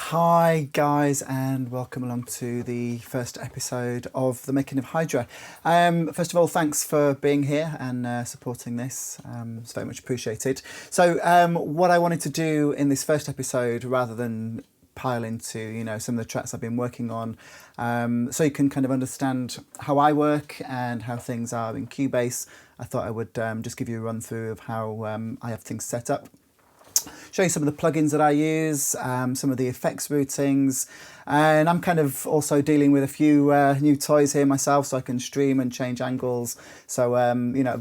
Hi guys, and welcome along to the first episode of The Making of Hydra. First of all, thanks for being here and supporting this. It's very much appreciated. So what I wanted to do in this first episode, rather than pile into some of the tracks I've been working on, so you can kind of understand how I work and how things are in Cubase, I thought I would just give you a run through of how I have things set up. Show you some of the plugins that I use, some of the effects routings, and I'm kind of also dealing with a few new toys here myself, so I can stream and change angles. So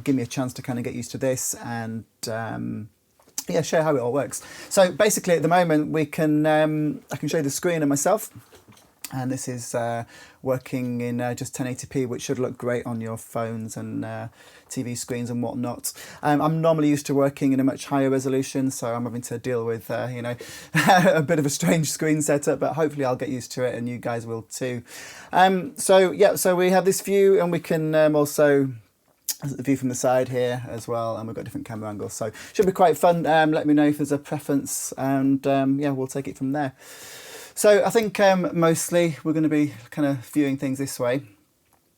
give me a chance to kind of get used to this and show how it all works. So basically, at the moment, I can show you the screen of myself. And this is working in just 1080p, which should look great on your phones and TV screens and whatnot. I'm normally used to working in a much higher resolution, so I'm having to deal with a bit of a strange screen setup, but hopefully I'll get used to it and you guys will too. So we have this view, and we can also the view from the side here as well, and we've got different camera angles, so should be quite fun. Let me know if there's a preference, and we'll take it from there. So I think mostly we're going to be kind of viewing things this way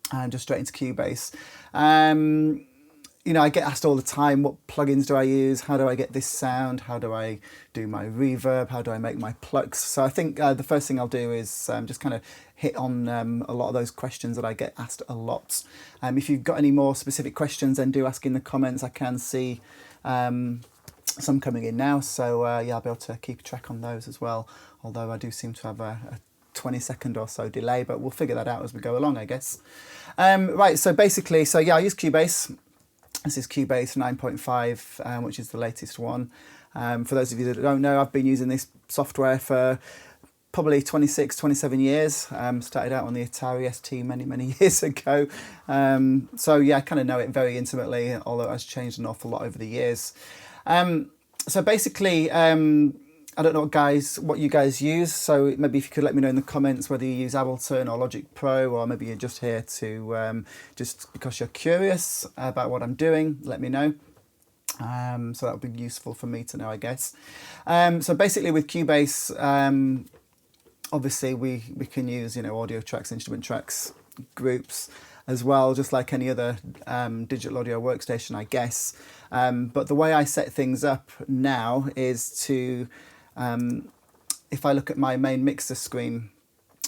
and just straight into Cubase. I get asked all the time, what plugins do I use? How do I get this sound? How do I do my reverb? How do I make my plucks? So I think the first thing I'll do is just kind of hit on a lot of those questions that I get asked a lot. If you've got any more specific questions, then do ask in the comments. I can see some coming in now, so I'll be able to keep track on those as well, although I do seem to have a 20-second or so delay, but we'll figure that out as we go along, I guess. Right, so basically, I use Cubase. This is Cubase 9.5, which is the latest one. For those of you that don't know, I've been using this software for probably 26, 27 years. Started out on the Atari ST many years ago. I kind of know it very intimately, although it has changed an awful lot over the years. So basically, I don't know what you guys use, so maybe if you could let me know in the comments whether you use Ableton or Logic Pro, or maybe you're just here to just because you're curious about what I'm doing, let me know. So that would be useful for me to know, I guess. So basically with Cubase, obviously we can use audio tracks, instrument tracks, groups as well, just like any other digital audio workstation, I guess. But the way I set things up now is to, if I look at my main mixer screen,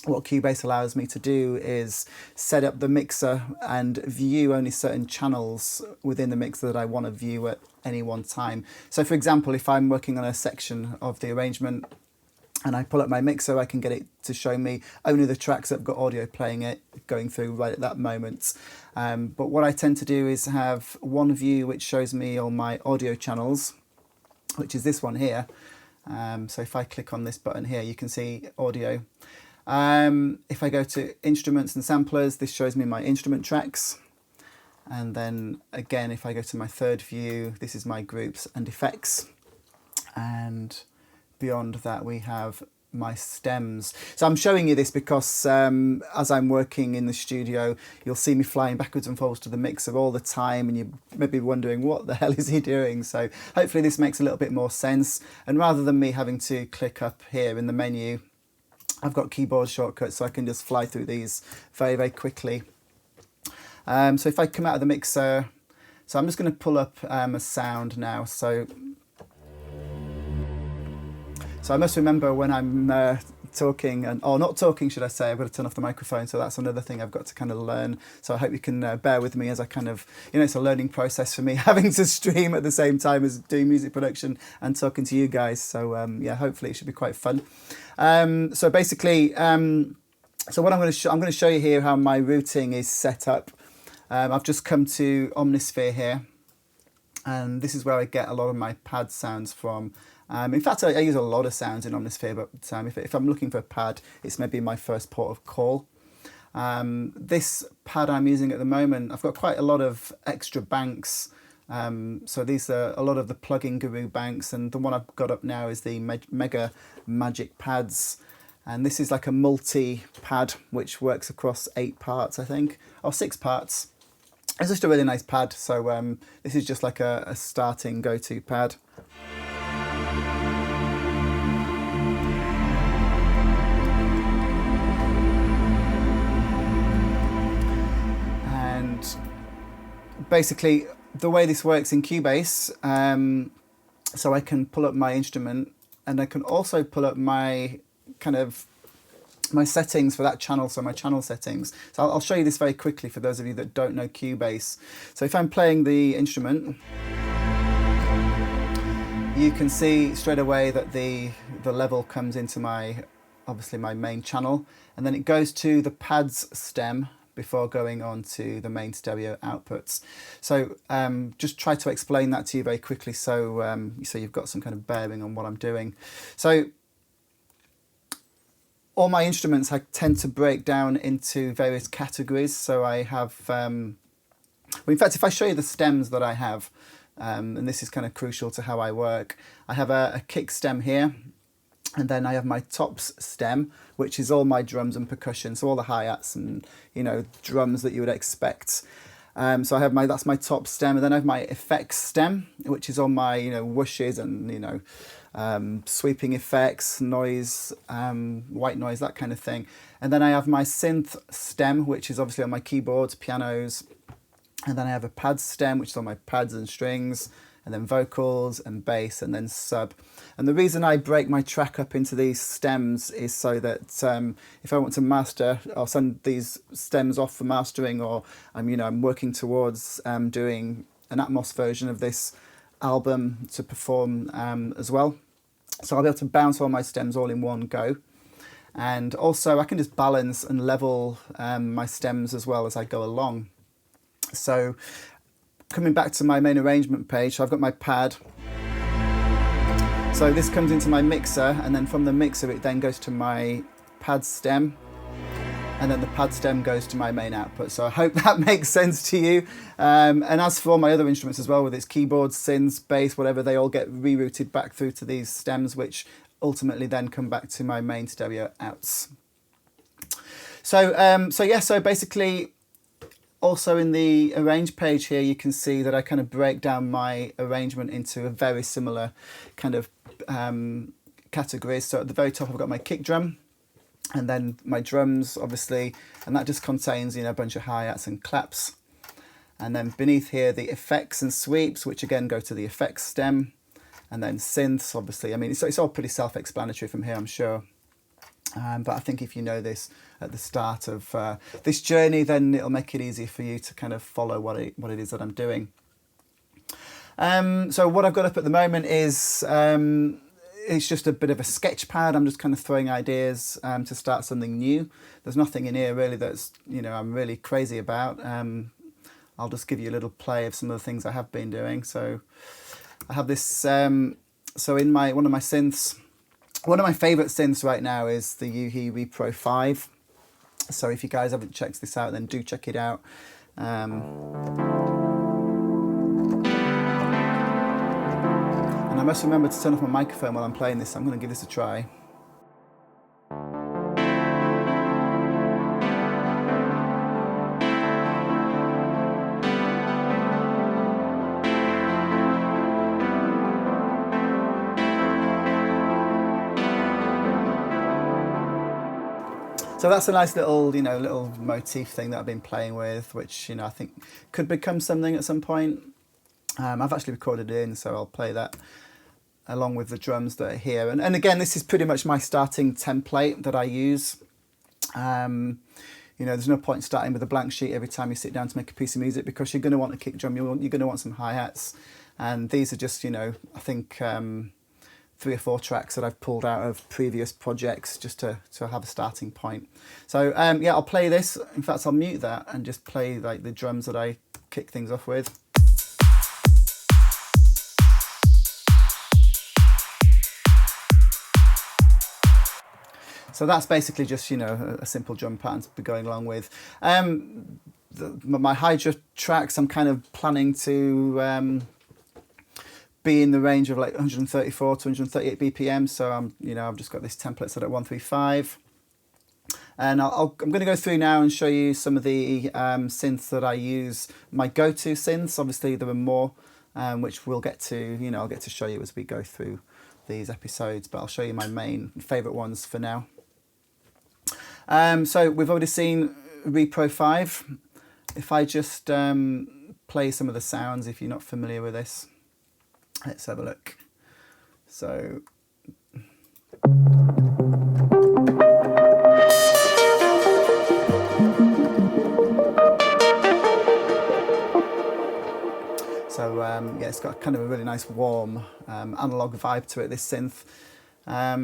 what Cubase allows me to do is set up the mixer and view only certain channels within the mixer that I want to view at any one time. So for example, if I'm working on a section of the arrangement and I pull up my mixer, I can get it to show me only the tracks that have got audio playing it, going through right at that moment. But what I tend to do is have one view which shows me all my audio channels, which is this one here. So if I click on this button here, you can see audio. If I go to instruments and samplers, this shows me my instrument tracks. And then again, if I go to my third view, this is my groups and effects. And beyond that, we have my stems. So I'm showing you this because as I'm working in the studio, you'll see me flying backwards and forwards to the mixer all the time, and you may be wondering, what the hell is he doing? So hopefully this makes a little bit more sense. And rather than me having to click up here in the menu, I've got keyboard shortcuts, so I can just fly through these very quickly. So if I come out of the mixer, so I'm just going to pull up a sound now. So I must remember when I'm talking, or not talking, should I say, I've got to turn off the microphone. So that's another thing I've got to kind of learn. So I hope you can bear with me as I kind of, it's a learning process for me, having to stream at the same time as doing music production and talking to you guys. So hopefully it should be quite fun. So basically, so what I'm going to show you here how my routing is set up. I've just come to Omnisphere here, and this is where I get a lot of my pad sounds from. In fact, I use a lot of sounds in Omnisphere, but if I'm looking for a pad, it's maybe my first port of call. This pad I'm using at the moment, I've got quite a lot of extra banks. So these are a lot of the Plugin Guru banks, and the one I've got up now is the Mega Magic pads. And this is like a multi-pad, which works across 8 parts, I think, or 6 parts. It's just a really nice pad. So this is just like a starting go-to pad. basically the way this works in Cubase, so I can pull up my instrument, and I can also pull up my kind of my settings for that channel, so my channel settings. So I'll show you this very quickly for those of you that don't know Cubase. So if I'm playing the instrument, you can see straight away that the level comes into my, obviously my main channel, and then it goes to the pads stem before going on to the main stereo outputs. So just try to explain that to you very quickly, so so you've got some kind of bearing on what I'm doing. So all my instruments I tend to break down into various categories. So I have, well, in fact, if I show you the stems that I have, and this is kind of crucial to how I work, I have a kick stem here, and then I have my tops stem, which is all my drums and percussion, so all the hi-hats and, you know, drums that you would expect. So I have that's my top stem, and then I have my effects stem, which is all my, you know, whooshes and, you know, sweeping effects, noise, white noise, that kind of thing. And then I have my synth stem, which is obviously on my keyboards, pianos. And then I have a pads stem, which is on my pads and strings, and then vocals and bass, and then sub. And the reason I break my track up into these stems is so that if I want to master, I'll send these stems off for mastering, or I'm working towards doing an Atmos version of this album to perform as well. So I'll be able to bounce all my stems all in one go. And also I can just balance and level my stems as well as I go along. So coming back to my main arrangement page, so I've got my pad. So this comes into my mixer, and then from the mixer it then goes to my pad stem, and then the pad stem goes to my main output. So I hope that makes sense to you. And as for all my other instruments as well, with its keyboards, synths, bass, whatever, they all get rerouted back through to these stems, which ultimately then come back to my main stereo outs. So basically, also in the arrange page here, you can see that I kind of break down my arrangement into a very similar kind of categories. So at the very top, I've got my kick drum, and then my drums, obviously, and that just contains, you know, a bunch of hi-hats and claps. And then beneath here, the effects and sweeps, which again go to the effects stem, and then synths, obviously. I mean, it's all pretty self-explanatory from here, I'm sure. But I think if you know this at the start of this journey, then it'll make it easier for you to kind of follow what it is that I'm doing. So what I've got up at the moment is it's just a bit of a sketch pad. I'm just kind of throwing ideas to start something new. There's nothing in here really that's, you know, I'm really crazy about. I'll just give you a little play of some of the things I have been doing. So I have this, so in one of my synths, one of my favourite synths right now is the Yuhi Repro 5. So if you guys haven't checked this out, then do check it out. And I must remember to turn off my microphone while I'm playing this. So I'm going to give this a try. So that's a nice little, you know, little motif thing that I've been playing with, which, you know, I think could become something at some point. I've actually recorded it in, so I'll play that along with the drums that are here. And again, this is pretty much my starting template that I use. You know, there's no point starting with a blank sheet every time you sit down to make a piece of music, because you're going to want a kick drum, you're going to want some hi-hats. And these are just, you know, I think 3 or 4 tracks that I've pulled out of previous projects just to have a starting point. So yeah, I'll play this. In fact, I'll mute that and just play like the drums that I kick things off with. So that's basically just, you know, a simple drum pattern to be going along with. My Hydra tracks, I'm kind of planning to be in the range of like 134 to 138 BPM. So I've just got this template set at 135. And I'm going to go through now and show you some of the synths that I use. My go-to synths, obviously there are more, which we'll get to, you know, I'll get to show you as we go through these episodes, but I'll show you my main favourite ones for now. So we've already seen Repro 5. If I just play some of the sounds if you're not familiar with this. Let's have a look. So yeah, it's got kind of a really nice warm analog vibe to it, this synth. I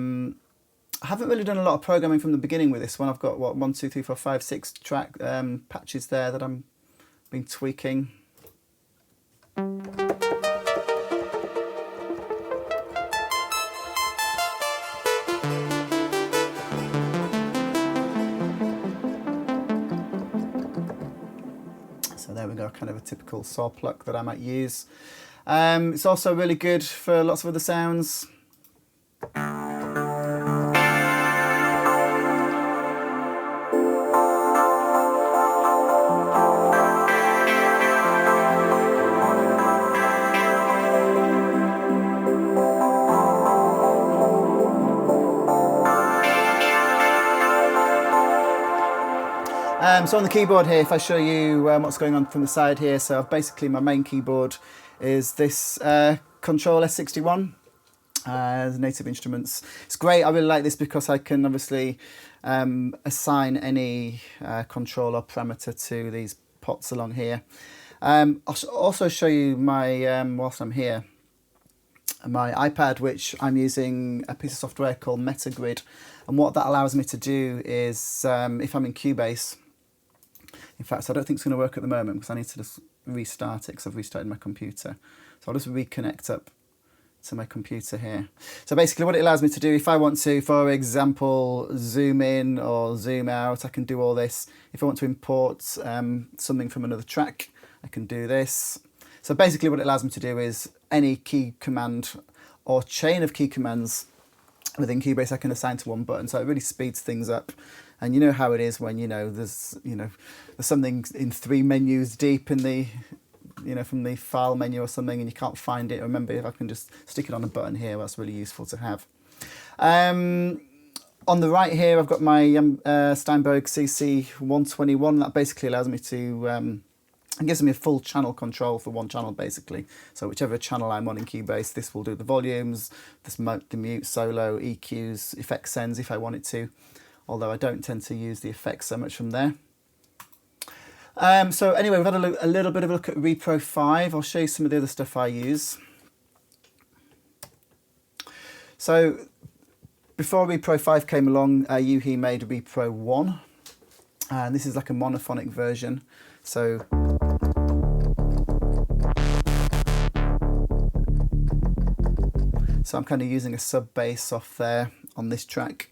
haven't really done a lot of programming from the beginning with this one. I've got, what, 1, 2, 3, 4, 5, 6 track patches there that I'm been tweaking. So there we go, kind of a typical saw pluck that I might use. It's also really good for lots of other sounds. So on the keyboard here, if I show you what's going on from the side here, so basically my main keyboard is this Control S61, Native Instruments. It's great, I really like this because I can obviously assign any control or parameter to these pots along here. I'll also show you my, whilst I'm here, my iPad, which I'm using a piece of software called Metagrid, and what that allows me to do is, if I'm in Cubase, in fact, I don't think it's going to work at the moment because I need to just restart it because I've restarted my computer. So I'll just reconnect up to my computer here. So basically what it allows me to do, if I want to, for example, zoom in or zoom out, I can do all this. If I want to import something from another track, I can do this. So basically what it allows me to do is any key command or chain of key commands within Cubase I can assign to one button, so it really speeds things up. And you know how it is when there's something in 3 menus deep in the from the file menu or something, and you can't find it. Remember, if I can just stick it on a button here, that's really useful to have. On the right here, I've got my Steinberg CC121. That basically allows me to it gives me a full channel control for one channel, basically. So whichever channel I'm on in Cubase, this will do the volumes, the mute, solo, EQs, effect sends if I want it to. Although I don't tend to use the effects so much from there. So anyway, we've had a little bit of a look at Repro 5. I'll show you some of the other stuff I use. So before Repro 5 came along, Yuhi made Repro 1. And this is like a monophonic version. So I'm kind of using a sub bass off there on this track.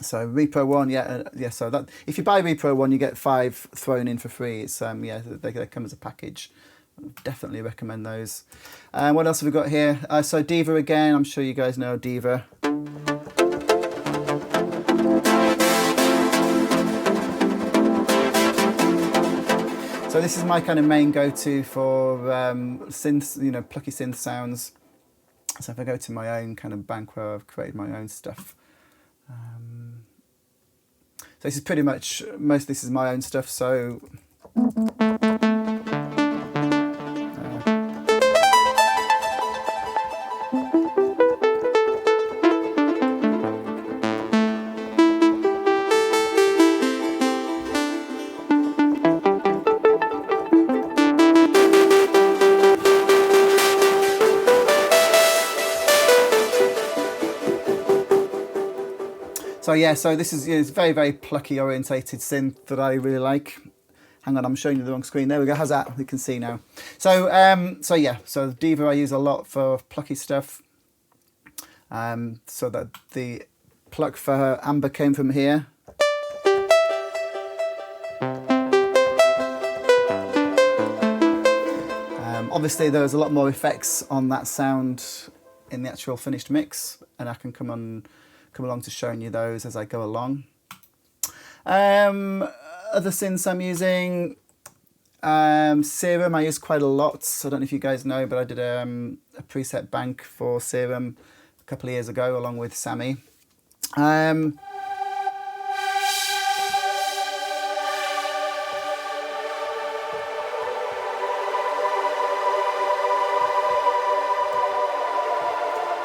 So Repro 1, yeah. So that if you buy Repro 1, you get 5 thrown in for free. It's they come as a package. Definitely recommend those. What else have we got here? So Diva again. I'm sure you guys know Diva. So this is my kind of main go-to for synths, plucky synth sounds. So if I go to my own kind of bank where I've created my own stuff. So this is pretty much, most of this is my own stuff, so... So this is it's very, very plucky orientated synth that I really like. Hang on, I'm showing you the wrong screen. There we go. How's that? We can see now. So so Diva I use a lot for plucky stuff. So that the pluck for Amber came from here. Obviously there's a lot more effects on that sound in the actual finished mix, and I can come along to showing you those as I go along. Other synths I'm using, Serum I use quite a lot. I don't know if you guys know, but I did a preset bank for Serum a couple of years ago along with Sammy.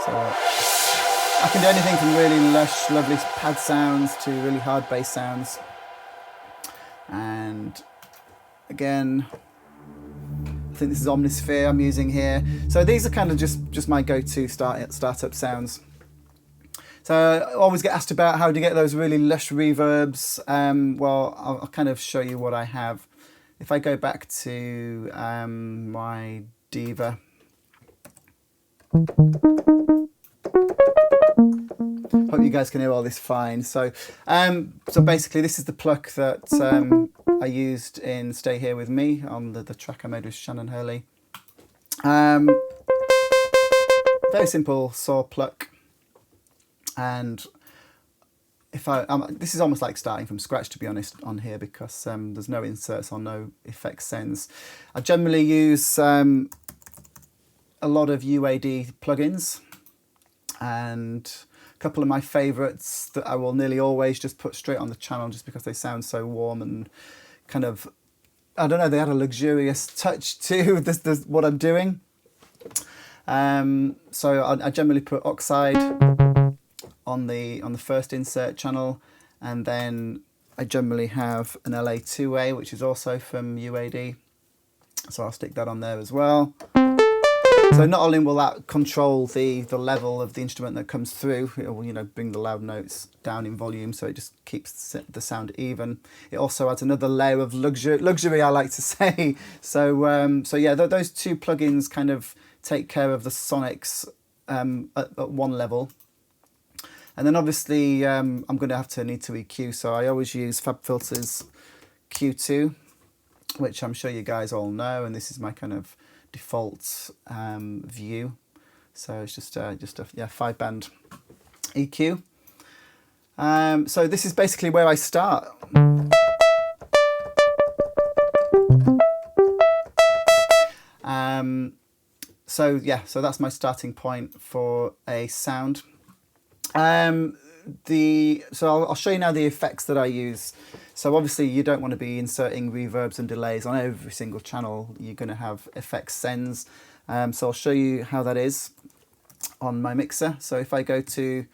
So I can do anything from really lush, lovely pad sounds to really hard bass sounds. And again, I think this is Omnisphere I'm using here. So these are kind of just my go-to startup sounds. So I always get asked about how to get those really lush reverbs. Well, I'll kind of show you what I have. If I go back to my Diva, hope you guys can hear all this fine. So basically this is the pluck that I used in Stay Here With Me on the track I made with Shannon Hurley. Very simple saw pluck. And if this is almost like starting from scratch, to be honest, on here, because there's no inserts or no effects sends. I generally use a lot of UAD plugins, and a couple of my favourites that I will nearly always just put straight on the channel just because they sound so warm and kind of, I don't know, they add a luxurious touch to what I'm doing. So I generally put Oxide on the first insert channel, and then I generally have an LA2A, which is also from UAD, so I'll stick that on there as well. So not only will that control the level of the instrument that comes through, it will, you know, bring the loud notes down in volume, so it just keeps the sound even. It also adds another layer of luxury, I like to say. So so yeah, those two plugins kind of take care of the sonics at one level. And then obviously I'm going to have to need to EQ, so I always use FabFilter's Q2, which I'm sure you guys all know, and this is my kind of default view. So it's just a 5-band EQ. So this is basically where I start. So yeah, so that's my starting point for a sound. So I'll show you now the effects that I use. So obviously you don't want to be inserting reverbs and delays on every single channel. You're going to have effects sends. So I'll show you how that is on my mixer. So if I go to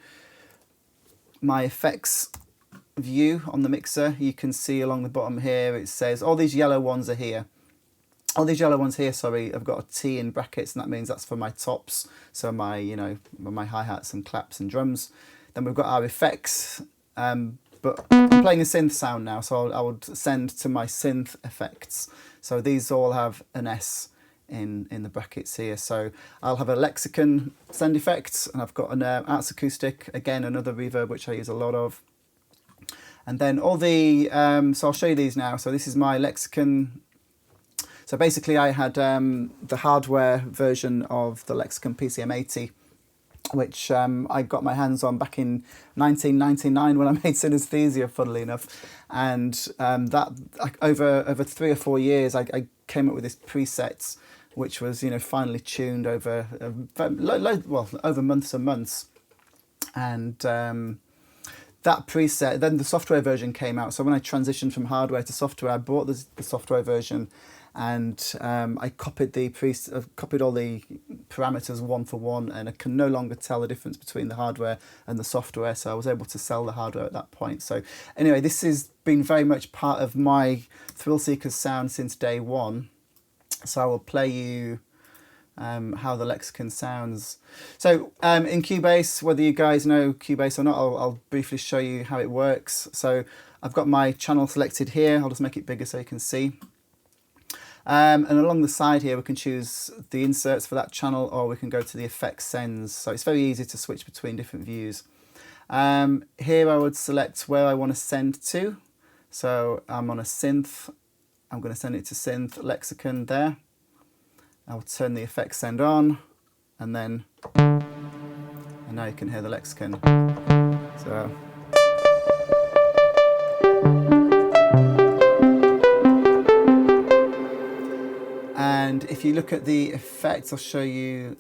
my effects view on the mixer, you can see along the bottom here it says all these yellow ones are here. All these yellow ones here, sorry, I've got a T in brackets, and that means that's for my tops. So my, you know, my hi-hats and claps and drums. Then we've got our effects, but I'm playing a synth sound now, so I would send to my synth effects. So these all have an S in the brackets here. So I'll have a Lexicon send effects, and I've got an Arts Acoustic, again, another reverb, which I use a lot of. And then all the, so I'll show you these now. So this is my Lexicon. So basically I had the hardware version of the Lexicon PCM80, which I got my hands on back in 1999 when I made Synesthesia, funnily enough. And that over 3 or 4 years, I came up with this preset, which was, you know, finely tuned over over months and months. And that preset, then the software version came out. So when I transitioned from hardware to software, I bought the software version, and I copied all the parameters one for one, and I can no longer tell the difference between the hardware and the software, so I was able to sell the hardware at that point. So anyway, this has been very much part of my Thrill Seekers sound since day one. So I will play you how the Lexicon sounds. So in Cubase, whether you guys know Cubase or not, I'll briefly show you how it works. So I've got my channel selected here. I'll just make it bigger so you can see. And along the side here we can choose the inserts for that channel, or we can go to the effects sends. So it's very easy to switch between different views. Here I would select where I want to send to. So I'm on a synth. I'm going to send it to synth Lexicon there. I'll turn the effects send on, and now you can hear the Lexicon. So and if you look at the effects, I'll show you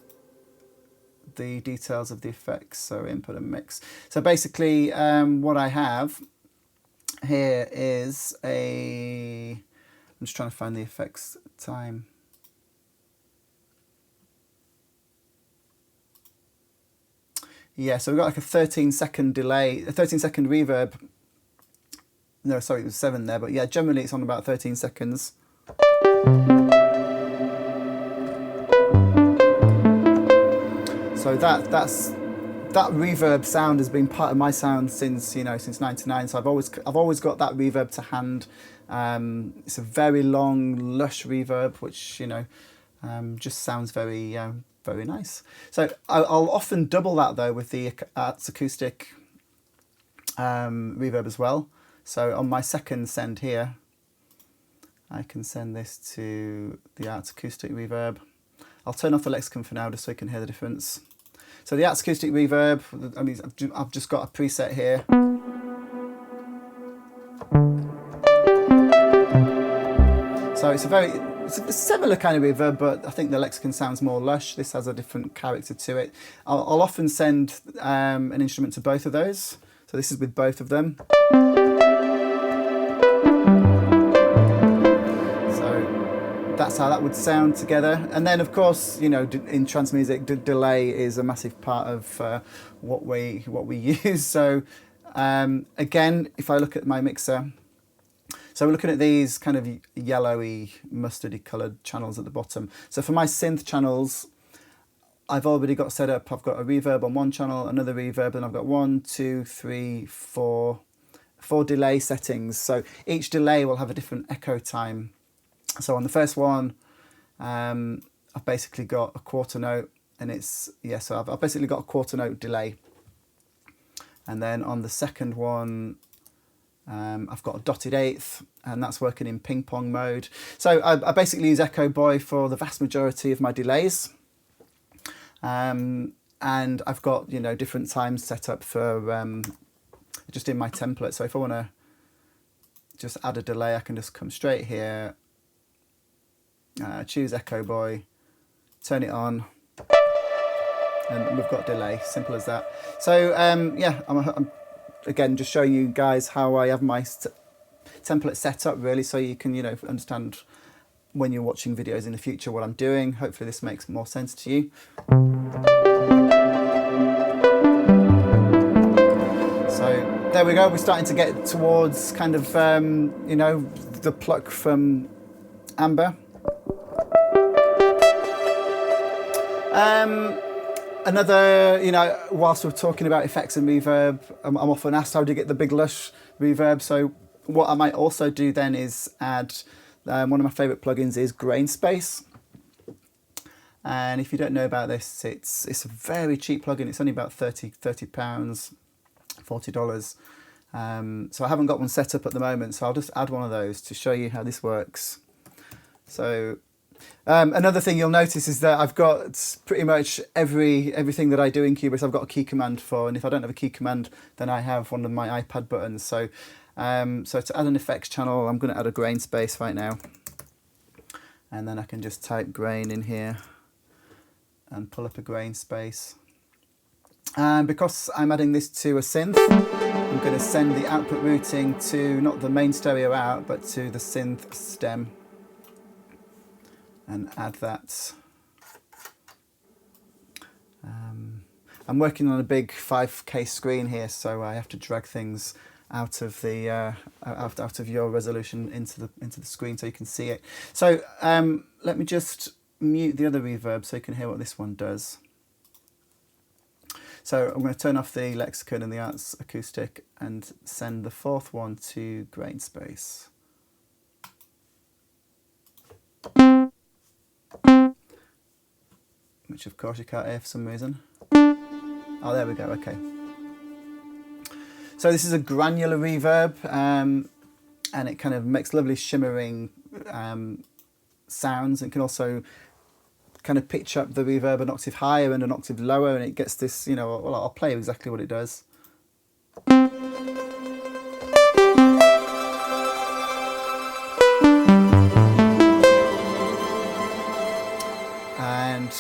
the details of the effects. So input and mix. So basically what I have here is I'm just trying to find the effects time. Yeah, so we've got like a 13-second delay, a 13-second reverb. No, sorry, it was 7 there, but yeah, generally it's on about 13 seconds. So that reverb sound has been part of my sound since, you know, since '99. So I've always got that reverb to hand. It's a very long, lush reverb, which, you know, just sounds very very nice. So I'll often double that though with the Arts Acoustic reverb as well. So on my second send here, I can send this to the Arts Acoustic reverb. I'll turn off the lexicon for now just so you can hear the difference. So the Arts Acoustic reverb, I mean, I've just got a preset here. So it's a similar kind of reverb, but I think the lexicon sounds more lush. This has a different character to it. I'll often send an instrument to both of those. So this is with both of them. So that's how that would sound together. And then, of course, you know, in trance music, delay is a massive part of what we use. So again, if I look at my mixer, so we're looking at these kind of yellowy, mustardy coloured channels at the bottom. So for my synth channels, I've already got set up, I've got a reverb on one channel, another reverb, and I've got 1, 2, 3, 4 delay settings. So each delay will have a different echo time. So on the first one, I've basically got a quarter note, and it's, yeah, so I've basically got a quarter note delay. And then on the second one, I've got a dotted eighth, and that's working in ping pong mode. So I basically use Echo Boy for the vast majority of my delays. And I've got, you know, different times set up for just in my template. So if I want to just add a delay, I can just come straight here, choose Echo Boy, turn it on, and we've got delay. Simple as that. So yeah, I'm again just showing you guys how I have my template set up, really, so you can, you know, understand when you're watching videos in the future what I'm doing. Hopefully this makes more sense to you. So there we go, we're starting to get towards kind of you know, the pluck from Amber. Another, you know, whilst we're talking about effects and reverb, I'm often asked how do you get the big lush reverb. So what I might also do then is add, one of my favourite plugins is Grain Space. And if you don't know about this, it's a very cheap plugin. It's only about £30, $40. So I haven't got one set up at the moment, so I'll just add one of those to show you how this works. So another thing you'll notice is that I've got pretty much everything that I do in Cubase, I've got a key command for, and if I don't have a key command, then I have one of my iPad buttons. So so to add an effects channel, I'm going to add a grain space right now, and then I can just type grain in here and pull up a grain space. And because I'm adding this to a synth, I'm going to send the output routing to not the main stereo out, but to the synth stem, and add that. I'm working on a big 5K screen here, so I have to drag things out of the out of your resolution into the screen so you can see it. So let me just mute the other reverb so you can hear what this one does. So I'm going to turn off the lexicon and the Arts Acoustic and send the fourth one to Grain Space. Which of course you can't hear for some reason. Oh, there we go, okay. So this is a granular reverb, and it kind of makes lovely shimmering sounds. It can also kind of pitch up the reverb an octave higher and an octave lower, and it gets this, you know, well, I'll play you exactly what it does. And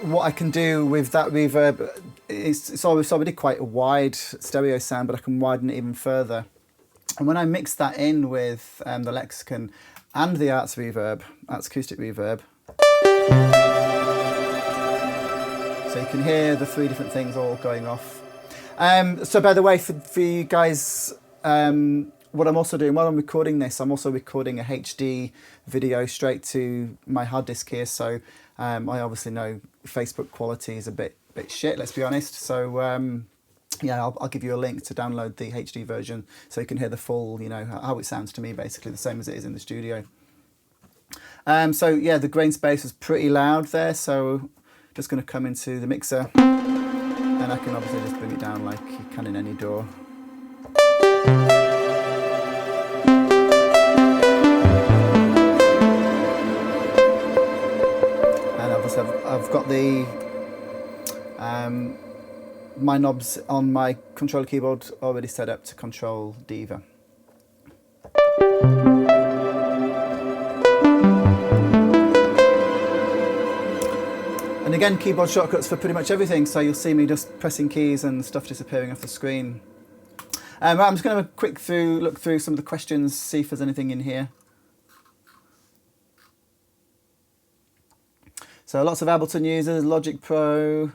what I can do with that reverb, it's already quite a wide stereo sound, but I can widen it even further. And when I mix that in with the lexicon and the Arts Acoustic reverb, so you can hear the three different things all going off. So by the way, for you guys, what I'm also doing while I'm recording this, I'm also recording a HD video straight to my hard disk here. So I obviously know Facebook quality is a bit shit, let's be honest. So yeah, I'll give you a link to download the HD version so you can hear the full, you know, how it sounds to me, basically the same as it is in the studio. So yeah, the grain space is pretty loud there. So just going to come into the mixer, and I can obviously just bring it down like you can in any DAW. And obviously I've got the my knobs on my controller keyboard already set up to control Diva. And again, keyboard shortcuts for pretty much everything, so you'll see me just pressing keys and stuff disappearing off the screen. Right, I'm just going to have a quick look through some of the questions, see if there's anything in here. So lots of Ableton users, Logic Pro,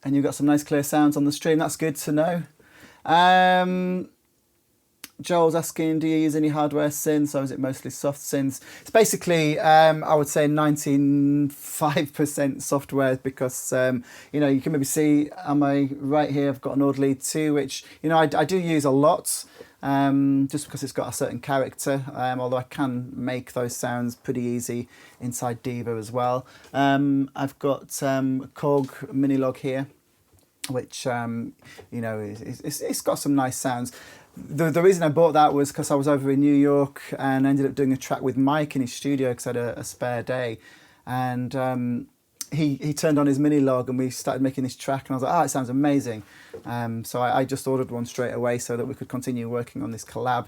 and you've got some nice clear sounds on the stream. That's good to know. Joel's asking, do you use any hardware synths, or is it mostly soft synths? It's basically, I would say 95% software, because, you know, you can maybe see on my right here, I've got an Audio Lead 2, which, you know, I do use a lot, just because it's got a certain character, although I can make those sounds pretty easy inside Diva as well. I've got Korg Minilog here, which, you know, it's got some nice sounds. The reason I bought that was because I was over in New York and ended up doing a track with Mike in his studio because I had a spare day, and he turned on his Minilog and we started making this track, and I was like, oh, it sounds amazing. So I just ordered one straight away so that we could continue working on this collab.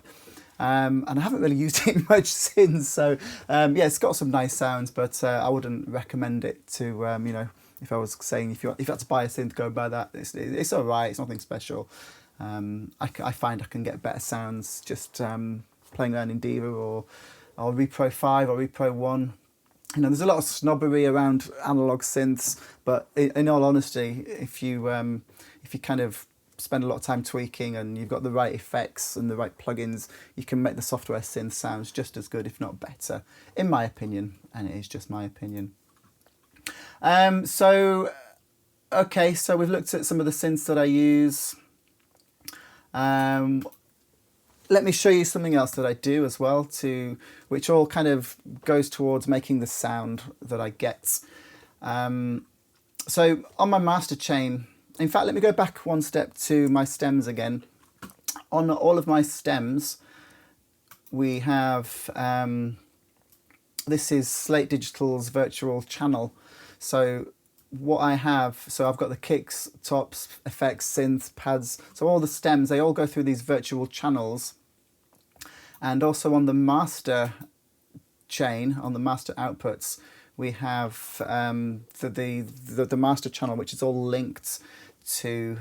And I haven't really used it much since, so yeah, it's got some nice sounds, but I wouldn't recommend it to, you know, if I was saying if you had to buy a synth, go buy that. It's all right, it's nothing special. I find I can get better sounds just playing around in Diva or Repro 5 or Repro 1. You know, there's a lot of snobbery around analog synths, but in all honesty, if you kind of spend a lot of time tweaking and you've got the right effects and the right plugins, you can make the software synth sounds just as good, if not better, in my opinion, and it is just my opinion. So we've looked at some of the synths that I use. Let me show you something else that I do as well, which all kind of goes towards making the sound that I get. So on my master chain, in fact, let me go back one step to my stems again. On all of my stems, we have, this is Slate Digital's virtual channel. So what I have, so I've got the kicks, tops, effects, synths, pads, so all the stems, they all go through these virtual channels. And also on the master chain, on the master outputs, we have the master channel, which is all linked to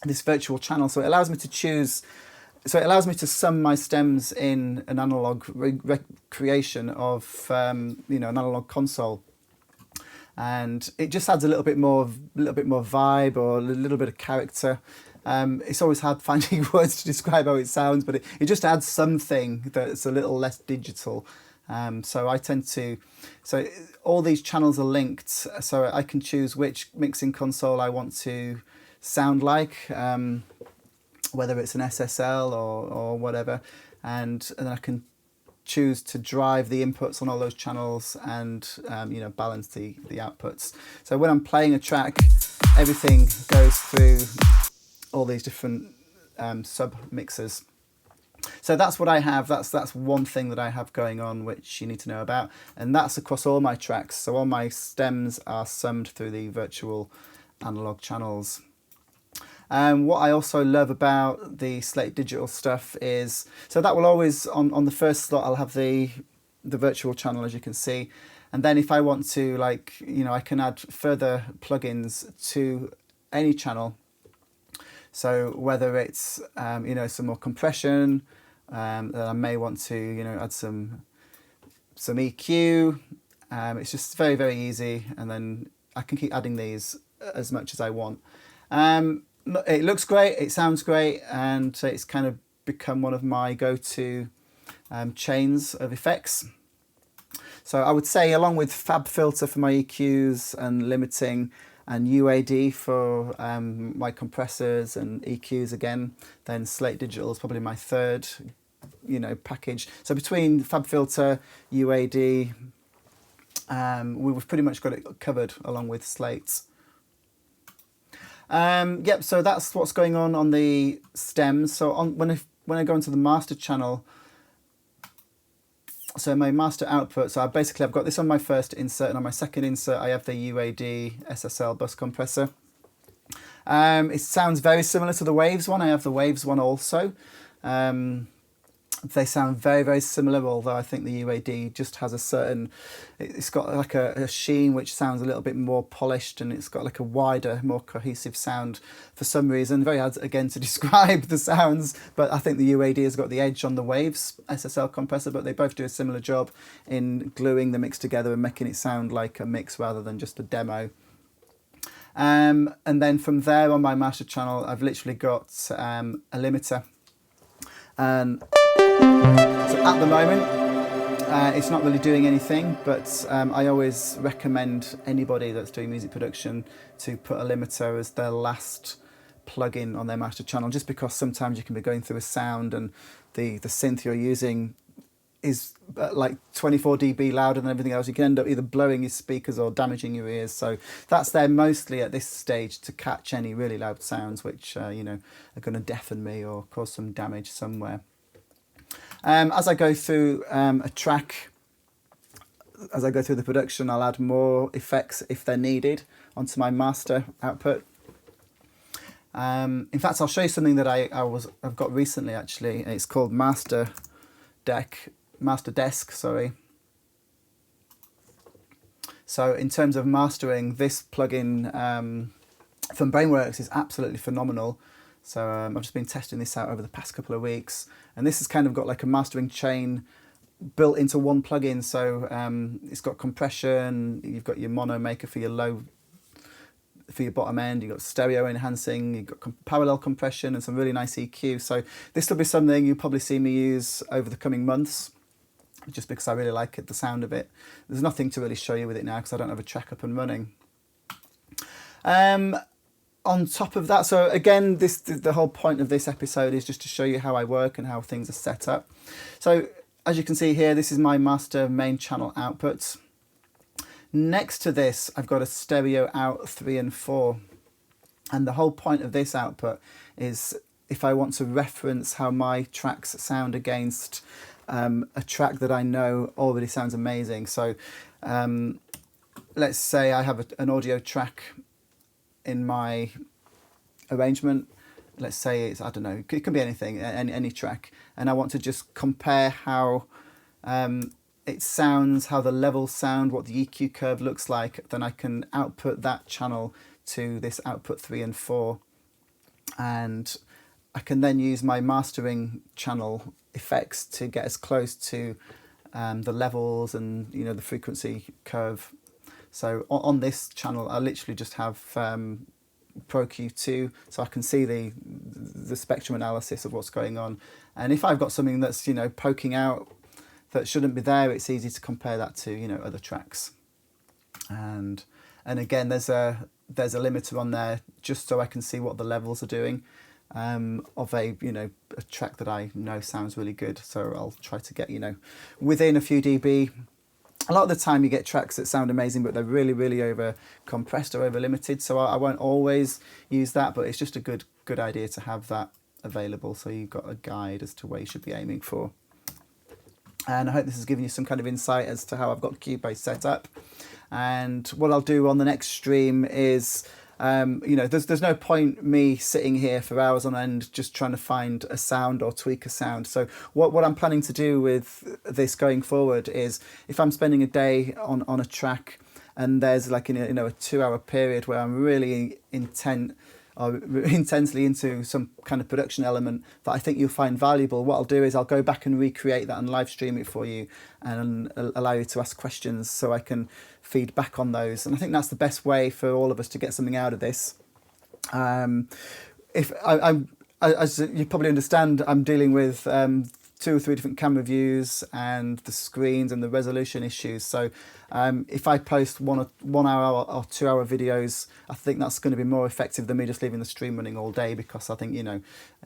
this virtual channel. So it allows me to choose, so it allows me to sum my stems in an analog recreation of you know, an analog console. And it just adds a little bit more vibe, or a little bit of character. It's always hard finding words to describe how it sounds, but it just adds something that's a little less digital. So I tend to, so all these channels are linked, so I can choose which mixing console I want to sound like, whether it's an SSL or whatever, and then I can choose to drive the inputs on all those channels and you know, balance the outputs. So when I'm playing a track, everything goes through all these different sub mixers. So that's what I have. That's one thing that I have going on, which you need to know about, and that's across all my tracks. So all my stems are summed through the virtual analog channels. What I also love about the Slate Digital stuff is, so that will always, on the first slot, I'll have the virtual channel, as you can see. And then if I want to, like, you know, I can add further plugins to any channel. So whether it's, you know, some more compression, that I may want to, you know, add some EQ. It's just very, very easy. And then I can keep adding these as much as I want. It looks great, it sounds great, and it's kind of become one of my go-to chains of effects. So I would say, along with FabFilter for my EQs and limiting, and UAD for my compressors and EQs again, then Slate Digital is probably my third, package. So between FabFilter, UAD, we've pretty much got it covered along with Slate. Yep, so that's what's going on the stems. So when I go into the master channel, so my master output, so I've got this on my first insert, and on my second insert I have the UAD SSL bus compressor. It sounds very similar to the Waves one. I have the Waves one also. They sound very, very similar, although I think the UAD just has it's got like a sheen which sounds a little bit more polished, and it's got like a wider, more cohesive sound for some reason. Very hard, again, to describe the sounds, but I think the UAD has got the edge on the Waves SSL compressor, but they both do a similar job in gluing the mix together and making it sound like a mix rather than just a demo. And then from there on my master channel, I've literally got a limiter. And so at the moment, it's not really doing anything, but I always recommend anybody that's doing music production to put a limiter as their last plugin on their master channel, just because sometimes you can be going through a sound and the synth you're using is like 24 dB louder than everything else. You can end up either blowing your speakers or damaging your ears. So that's there mostly at this stage to catch any really loud sounds which are going to deafen me or cause some damage somewhere. As I go through a track, as I go through the production, I'll add more effects if they're needed onto my master output. In fact, I'll show you something that I've got recently actually. It's called Master Desk, sorry. So in terms of mastering, this plugin from Brainworks is absolutely phenomenal. So I've just been testing this out over the past couple of weeks, and this has kind of got like a mastering chain built into one plugin. So it's got compression, you've got your mono maker for your bottom end, you've got stereo enhancing, you've got parallel compression and some really nice EQ. So this will be something you'll probably see me use over the coming months, just because I really like the sound of it. There's nothing to really show you with it now because I don't have a track up and running. On top of that, so again, the whole point of this episode is just to show you how I work and how things are set up. So as you can see here, this is my master main channel output. Next to this, I've got a stereo out 3 and 4. And the whole point of this output is if I want to reference how my tracks sound against a track that I know already sounds amazing. So let's say I have an audio track in my arrangement. Let's say it's, I don't know, it can be anything, any track, and I want to just compare how it sounds, how the levels sound, what the EQ curve looks like. Then I can output that channel to this output 3 and 4, and I can then use my mastering channel effects to get as close to the levels and the frequency curve. So on this channel, I literally just have Pro Q2, so I can see the spectrum analysis of what's going on. And if I've got something that's poking out that shouldn't be there, it's easy to compare that to other tracks. And again, there's a limiter on there just so I can see what the levels are doing of a track that I know sounds really good. So I'll try to get within a few dB. A lot of the time you get tracks that sound amazing, but they're really, really over compressed or over limited. So I won't always use that, but it's just a good idea to have that available. So you've got a guide as to where you should be aiming for. And I hope this has given you some kind of insight as to how I've got Cubase set up. And what I'll do on the next stream is, there's no point me sitting here for hours on end just trying to find a sound or tweak a sound. So what I'm planning to do with this going forward is, if I'm spending a day on a track and there's like a 2-hour period where I'm really intensely into some kind of production element that I think you'll find valuable, what I'll do is I'll go back and recreate that and live stream it for you and allow you to ask questions so I can feed back on those. And I think that's the best way for all of us to get something out of this. If as you probably understand, I'm dealing with 2 or 3 different camera views and the screens and the resolution issues. So if I post 1 hour or 2 hour videos, I think that's going to be more effective than me just leaving the stream running all day, because I think,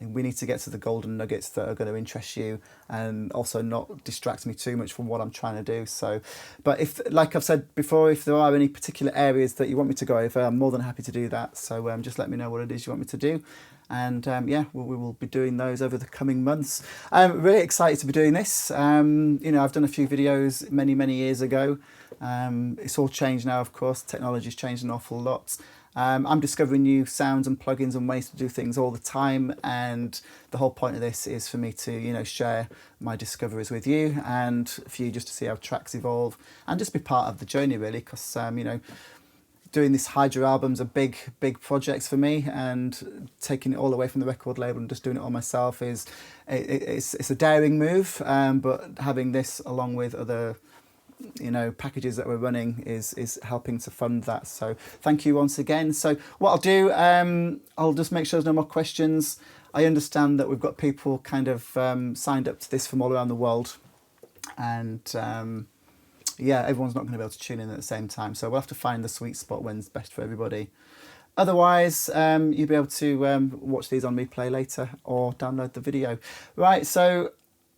we need to get to the golden nuggets that are going to interest you and also not distract me too much from what I'm trying to do. So, but if, like I've said before, if there are any particular areas that you want me to go over, I'm more than happy to do that. So just let me know what it is you want me to do. And yeah, we will be doing those over the coming months. I'm really excited to be doing this. I've done a few videos many years ago. It's all changed now, of course. Technology's changed an awful lot. I'm discovering new sounds and plugins and ways to do things all the time, and the whole point of this is for me to share my discoveries with you, and for you just to see how tracks evolve and just be part of the journey, really, because doing this Hydra album's a big project for me, and taking it all away from the record label and just doing it all myself it's a daring move, but having this along with other packages that we're running is helping to fund that. So thank you once again. So what I'll do, I'll just make sure there's no more questions. I understand that we've got people kind of signed up to this from all around the world, and yeah, everyone's not going to be able to tune in at the same time, so we'll have to find the sweet spot when's best for everybody. Otherwise, you'll be able to watch these on replay later or download the video. Right, so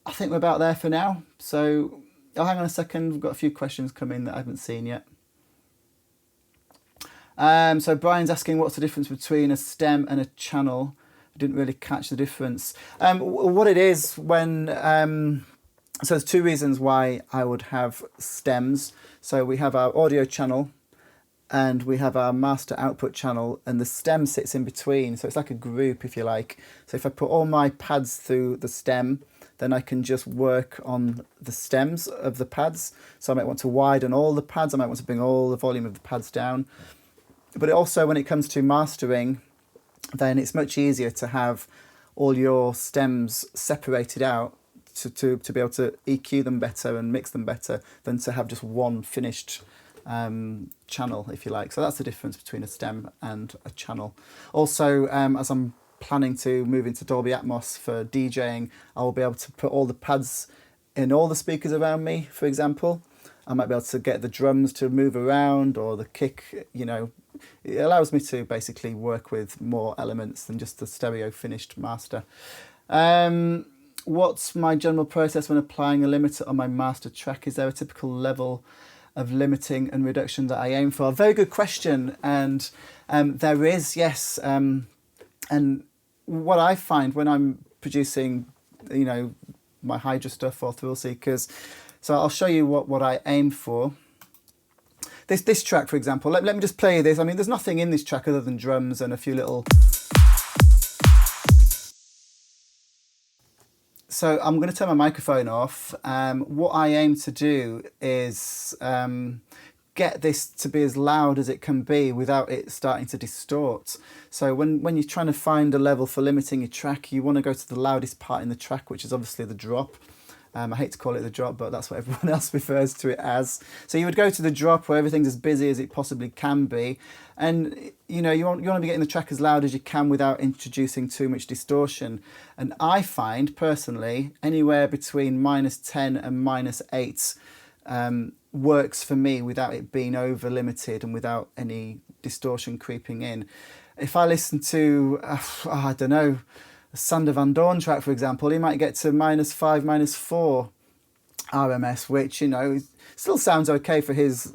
I think we're about there for now. So hang on a second, we've got a few questions coming that I haven't seen yet. So Brian's asking, what's the difference between a stem and a channel? I didn't really catch the difference. What it is when... So there's 2 reasons why I would have stems. So we have our audio channel and we have our master output channel, and the stem sits in between. So it's like a group, if you like. So if I put all my pads through the stem, then I can just work on the stems of the pads. So I might want to widen all the pads. I might want to bring all the volume of the pads down. But it also, when it comes to mastering, then it's much easier to have all your stems separated out to be able to EQ them better and mix them better than to have just one finished channel, if you like. So that's the difference between a stem and a channel. Also, as I'm planning to move into Dolby Atmos for DJing, I will be able to put all the pads in all the speakers around me, for example. I might be able to get the drums to move around, or the kick, It allows me to basically work with more elements than just the stereo finished master. What's my general process when applying a limiter on my master track? Is there a typical level of limiting and reduction that I aim for? Very good question, and there is, yes. And what I find when I'm producing, my Hydra stuff or Thrill Seekers, so I'll show you what I aim for. This track, for example, let me just play this. I mean, there's nothing in this track other than drums and a few little... So I'm going to turn my microphone off. What I aim to do is get this to be as loud as it can be without it starting to distort. So when you're trying to find a level for limiting your track, you want to go to the loudest part in the track, which is obviously the drop. I hate to call it the drop, but that's what everyone else refers to it as. So you would go to the drop where everything's as busy as it possibly can be. And, you want to be getting the track as loud as you can without introducing too much distortion. And I find, personally, anywhere between -10 and -8 works for me without it being over limited and without any distortion creeping in. If I listen to, I don't know, Sander Van Doorn track, for example, he might get to -5, -4 RMS, which, still sounds okay for his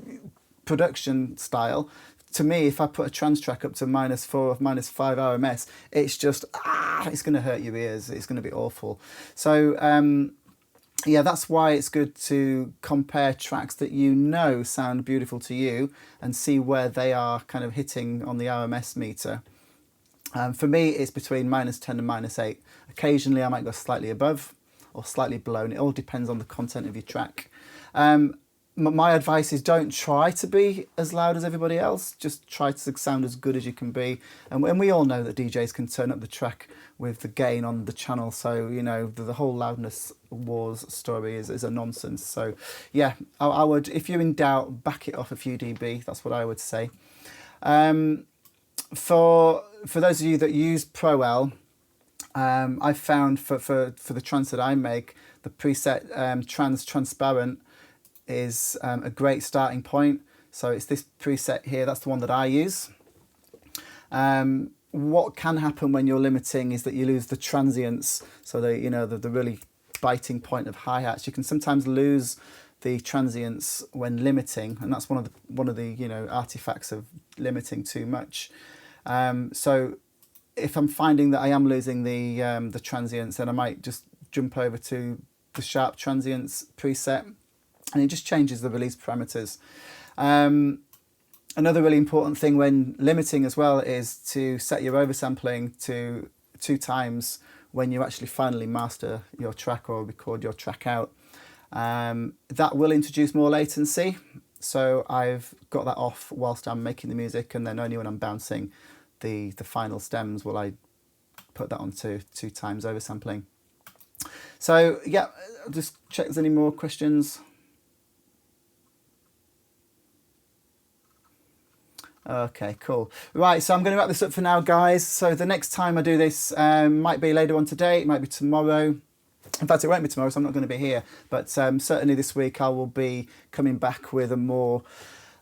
production style. To me, if I put a trance track up to -4 or -5 RMS, it's just, it's going to hurt your ears. It's going to be awful. So, yeah, that's why it's good to compare tracks that sound beautiful to you and see where they are kind of hitting on the RMS meter. For me, it's between -10 and -8. Occasionally, I might go slightly above or slightly below, and it all depends on the content of your track. My advice is don't try to be as loud as everybody else. Just try to sound as good as you can be. And we all know that DJs can turn up the track with the gain on the channel. So, the whole loudness wars story is a nonsense. So, yeah, I would, if you're in doubt, back it off a few dB. That's what I would say. For those of you that use Pro-L, I've found for the trance that I make, the preset transparent is a great starting point. So it's this preset here, that's the one that I use. What can happen when you're limiting is that you lose the transients, so the really biting point of hi-hats. You can sometimes lose the transients when limiting, and that's one of the artifacts of limiting too much. So if I'm finding that I am losing the transients, then I might just jump over to the sharp transients preset, and it just changes the release parameters. Another really important thing when limiting as well is to set your oversampling to 2 times when you actually finally master your track or record your track out. That will introduce more latency, so I've got that off whilst I'm making the music, and then only when I'm bouncing the final stems will I put that onto 2 times oversampling. So yeah, I'll just check if there's any more questions. Okay, cool. Right, so I'm going to wrap this up for now, guys. So the next time I do this might be later on today, it might be tomorrow. In fact, it won't be tomorrow, so I'm not going to be here. But certainly this week I will be coming back with a more...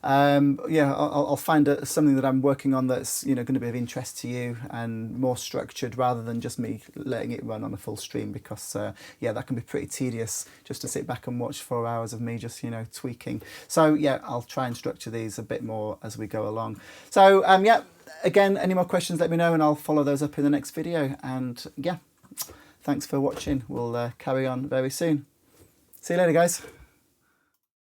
I'll find something that I'm working on that's going to be of interest to you and more structured, rather than just me letting it run on a full stream, because that can be pretty tedious just to sit back and watch 4 hours of me just tweaking. So yeah, I'll try and structure these a bit more as we go along. So again, any more questions, let me know and I'll follow those up in the next video. And yeah, thanks for watching. We'll carry on very soon. See you later, guys.